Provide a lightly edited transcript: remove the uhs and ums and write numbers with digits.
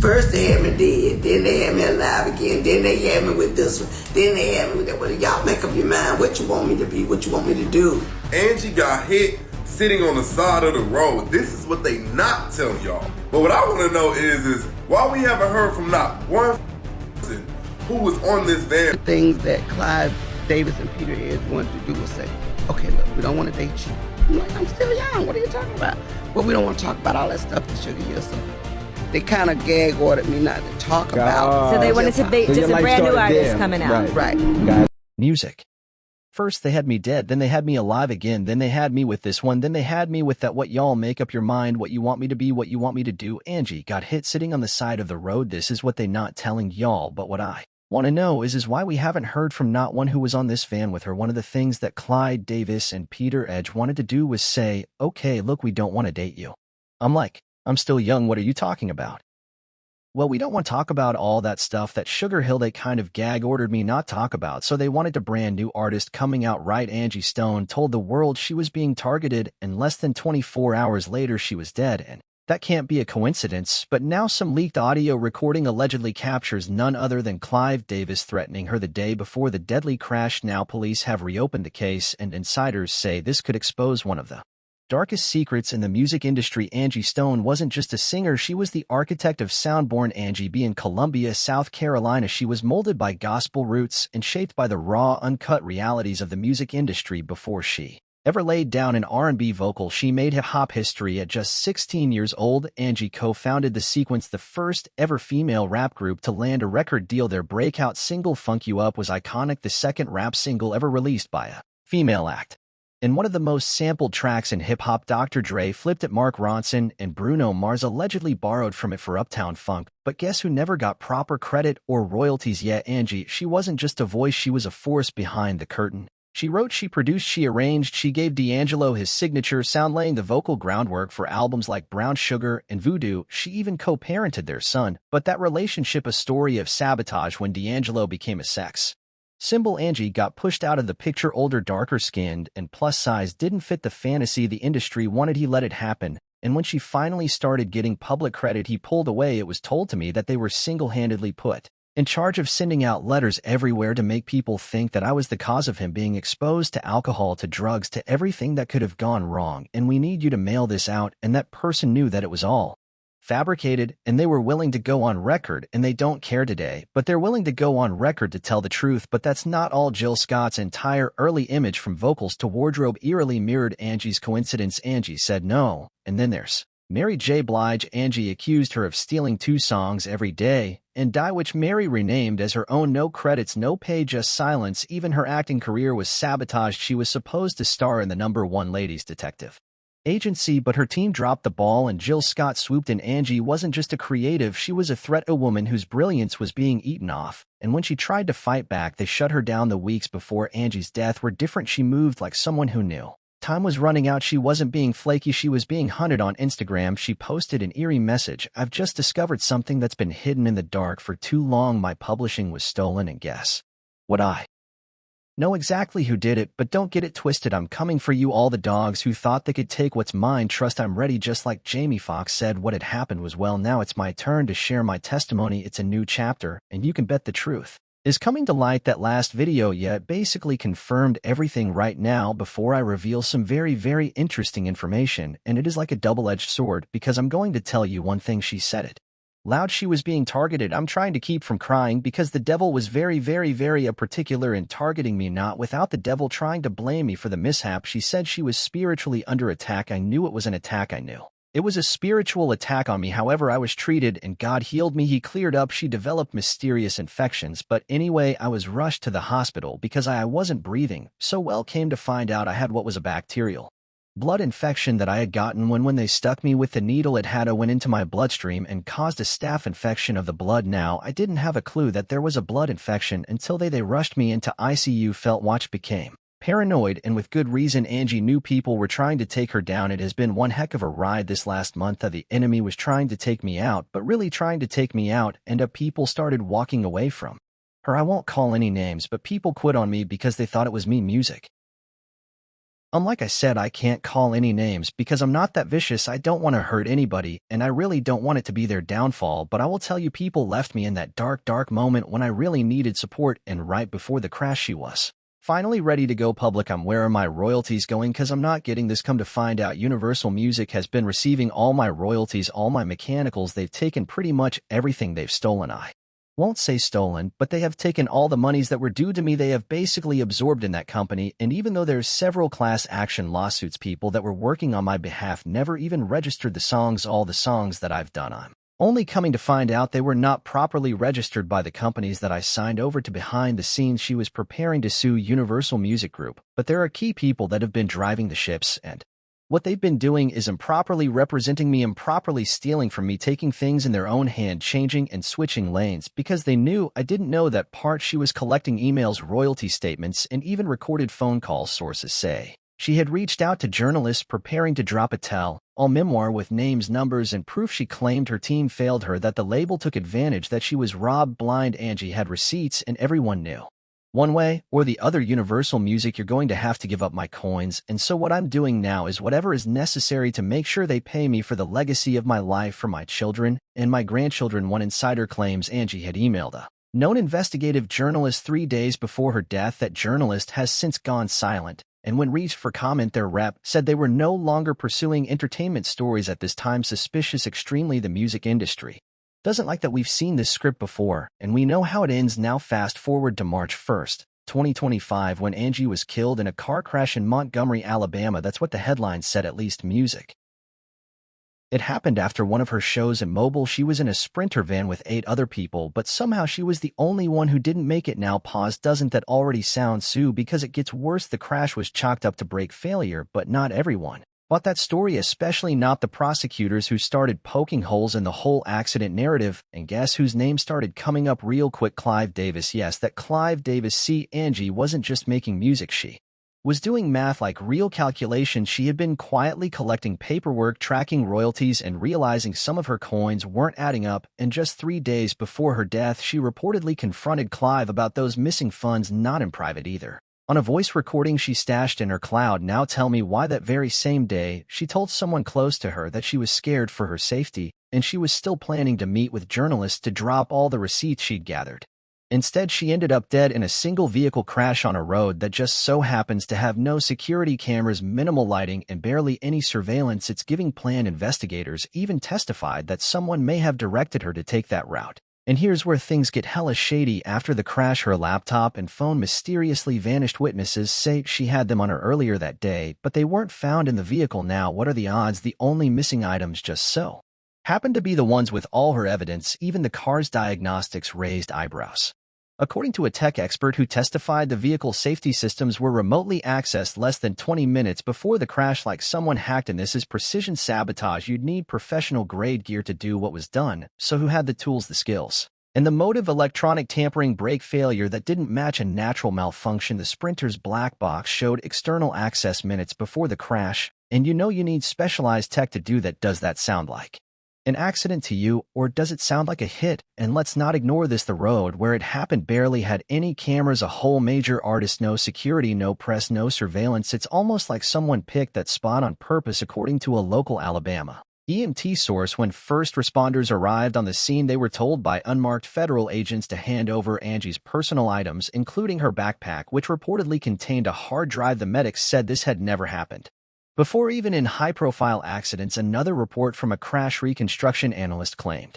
First they had me dead, then they had me alive again, then they had me with this one, then they had me with that one. Y'all make up your mind what you want me to be, what you want me to do. Angie got hit sitting on the side of the road. This is what they not tell y'all. But what I want to know is why we haven't heard from not one person who was on this van. The things that Clive, Davis, and Peter Edge wanted to do was say, okay, look, we don't want to date you. I'm like, I'm still young, what are you talking about? But we don't want to talk about all that stuff that Sugar hears. So they kind of gag ordered me not to talk about. So they wanted to be just a brand new artist coming out. Right. Music. First they had me dead, then they had me alive again, then they had me with this one, then they had me with that what y'all make up your mind, what you want me to be, what you want me to do. Angie got hit sitting on the side of the road. This is what they not telling y'all, but what I want to know is why we haven't heard from not one who was on this van with her. One of the things that Clyde, Davis, and Peter Edge wanted to do was say, okay, look, we don't want to date you. I'm like, I'm still young, what are you talking about? Well, we don't want to talk about all that stuff that Sugar Hill they kind of gag ordered me not talk about, so they wanted a brand new artist coming out right. Angie Stone told the world she was being targeted, and less than 24 hours later she was dead, and that can't be a coincidence. But now some leaked audio recording allegedly captures none other than Clive Davis threatening her the day before the deadly crash. Now police have reopened the case, and insiders say this could expose one of the darkest secrets in the music industry. Angie Stone wasn't just a singer, she was the architect of sound. Born Angie B in Columbia, South Carolina, she was molded by gospel roots and shaped by the raw, uncut realities of the music industry. Before she ever laid down an R&B vocal, she made hip-hop history. At just 16 years old, Angie co-founded The Sequence, the first ever female rap group to land a record deal. Their breakout single, Funk You Up, was iconic, the second rap single ever released by a female act. In one of the most sampled tracks in hip-hop, Dr. Dre flipped at Mark Ronson, and Bruno Mars allegedly borrowed from it for Uptown Funk. But guess who never got proper credit or royalties yet? Angie. She wasn't just a voice, she was a force behind the curtain. She wrote, she produced, she arranged, she gave D'Angelo his signature sound, laying the vocal groundwork for albums like Brown Sugar and Voodoo. She even co-parented their son. But that relationship a story of sabotage when D'Angelo became a sex symbol. Angie got pushed out of the picture. Older, darker-skinned, and plus-size didn't fit the fantasy the industry wanted. He let it happen, and when she finally started getting public credit, he pulled away. It was told to me that they were single-handedly put in charge of sending out letters everywhere to make people think that I was the cause of him being exposed to alcohol, to drugs, to everything that could have gone wrong, and we need you to mail this out. And that person knew that it was all fabricated, and they were willing to go on record, and they don't care today, but they're willing to go on record to tell the truth. But that's not all. Jill Scott's entire early image, from vocals to wardrobe, eerily mirrored Angie's. Coincidence? Angie said no. And then there's Mary J. Blige. Angie accused her of stealing 2 songs, Every Day and Die, which Mary renamed as her own. No credits, no pay, just silence. Even her acting career was sabotaged. She was supposed to star in the #1 Ladies Detective Agency, but her team dropped the ball and Jill Scott swooped in. Angie wasn't just a creative, she was a threat, a woman whose brilliance was being eaten off. And when she tried to fight back, they shut her down. The weeks before Angie's death were different. She moved like someone who knew time was running out. She wasn't being flaky, she was being hunted. On Instagram, she posted an eerie message: I've just discovered something that's been hidden in the dark for too long. My publishing was stolen, and guess what? I know exactly who did it, but don't get it twisted. I'm coming for you, all the dogs who thought they could take what's mine. Trust I'm ready. Just like Jamie Foxx said, what had happened was, well, now it's my turn to share my testimony. It's a new chapter, and you can bet the truth is coming to light. That last video, it basically confirmed everything. Right now, before I reveal some very, very interesting information, and it is like a double-edged sword, because I'm going to tell you one thing. She said it loud. She was being targeted. I'm trying to keep from crying because the devil was very, very, very particular in targeting me, not without the devil trying to blame me for the mishap. She said she was spiritually under attack. I knew it was an attack. I knew it was a spiritual attack on me. However, I was treated and God healed me. He cleared up. She developed mysterious infections. But anyway, I was rushed to the hospital because I wasn't breathing so well. Came to find out I had what was a bacterial blood infection that I had gotten when they stuck me with the needle. It had went into my bloodstream and caused a staph infection of the blood. Now, I didn't have a clue that there was a blood infection until they rushed me into ICU. Felt watch, became paranoid, and with good reason. Angie knew people were trying to take her down. It has been one heck of a ride this last month. The enemy was trying to take me out, but really trying to take me out, and people started walking away from her. I won't call any names, but people quit on me because they thought it was me. Music Like I said, I can't call any names because I'm not that vicious. I don't want to hurt anybody, and I really don't want it to be their downfall, but I will tell you people left me in that dark moment when I really needed support, and right before the crash she was finally ready to go public. Where are my royalties going? Because I'm not getting this. Come to find out, Universal Music has been receiving all my royalties, all my mechanicals. They've taken pretty much everything they've stolen. I won't say stolen, but they have taken all the monies that were due to me. They have basically absorbed in that company, and even though there's several class action lawsuits, people that were working on my behalf never even registered the songs, all the songs that I've done. I'm only coming to find out they were not properly registered by the companies that I signed over to. Behind the scenes, she was preparing to sue Universal Music Group, but there are key people that have been driving the ships, and what they've been doing is improperly representing me, improperly stealing from me, taking things in their own hand, changing and switching lanes because they knew I didn't know that part. She was collecting emails, royalty statements, and even recorded phone calls. Sources say she had reached out to journalists preparing to drop a tell-all memoir with names, numbers, and proof. She claimed her team failed her, that the label took advantage, that she was robbed blind. Angie had receipts, and everyone knew. One way or the other, Universal Music, you're going to have to give up my coins, and so what I'm doing now is whatever is necessary to make sure they pay me for the legacy of my life, for my children and my grandchildren. One insider claims Angie had emailed a known investigative journalist 3 days before her death. That journalist has since gone silent, and when reached for comment, their rep said they were no longer pursuing entertainment stories at this time. Suspicious extremely. The music industry doesn't like that. We've seen this script before, and we know how it ends. Now fast forward to March 1st, 2025, when Angie was killed in a car crash in Montgomery, Alabama. That's what the headline said, at least music. It happened after one of her shows in Mobile. She was in a Sprinter van with 8 other people, but somehow she was the only one who didn't make it. Now pause. Doesn't that already sound sue? Because it gets worse. The crash was chalked up to brake failure, but not everyone bought that story, especially not the prosecutors, who started poking holes in the whole accident narrative. And guess whose name started coming up real quick? Clive Davis. Yes, that Clive Davis. See, Angie wasn't just making music, she was doing math, like real calculations. She had been quietly collecting paperwork, tracking royalties, and realizing some of her coins weren't adding up. And just 3 days before her death, she reportedly confronted Clive about those missing funds, not in private either, on a voice recording she stashed in her cloud. Now tell me why that very same day she told someone close to her that she was scared for her safety, and she was still planning to meet with journalists to drop all the receipts she'd gathered. Instead, she ended up dead in a single vehicle crash on a road that just so happens to have no security cameras, minimal lighting, and barely any surveillance. It's giving. Plan investigators even testified that someone may have directed her to take that route. And here's where things get hella shady. After the crash, her laptop and phone mysteriously vanished. Witnesses say she had them on her earlier that day, but they weren't found in the vehicle. Now, what are the odds the only missing items just so happened to be the ones with all her evidence? Even the car's diagnostics raised eyebrows. According to a tech expert who testified, the vehicle safety systems were remotely accessed less than 20 minutes before the crash, like someone hacked. And this is precision sabotage. You'd need professional-grade gear to do what was done. So who had the tools, the skills, and the motive? Electronic tampering, brake failure that didn't match a natural malfunction. The Sprinter's black box showed external access minutes before the crash, and you know you need specialized tech to do that. Does that sound like an accident to you, or does it sound like a hit? And let's not ignore this. The road where it happened barely had any cameras, a whole major artist, no security, no press, no surveillance. It's almost like someone picked that spot on purpose. According to a local Alabama EMT source, when first responders arrived on the scene, they were told by unmarked federal agents to hand over Angie's personal items, including her backpack, which reportedly contained a hard drive. The medics said this had never happened before, even in high-profile accidents. Another report from a crash reconstruction analyst claimed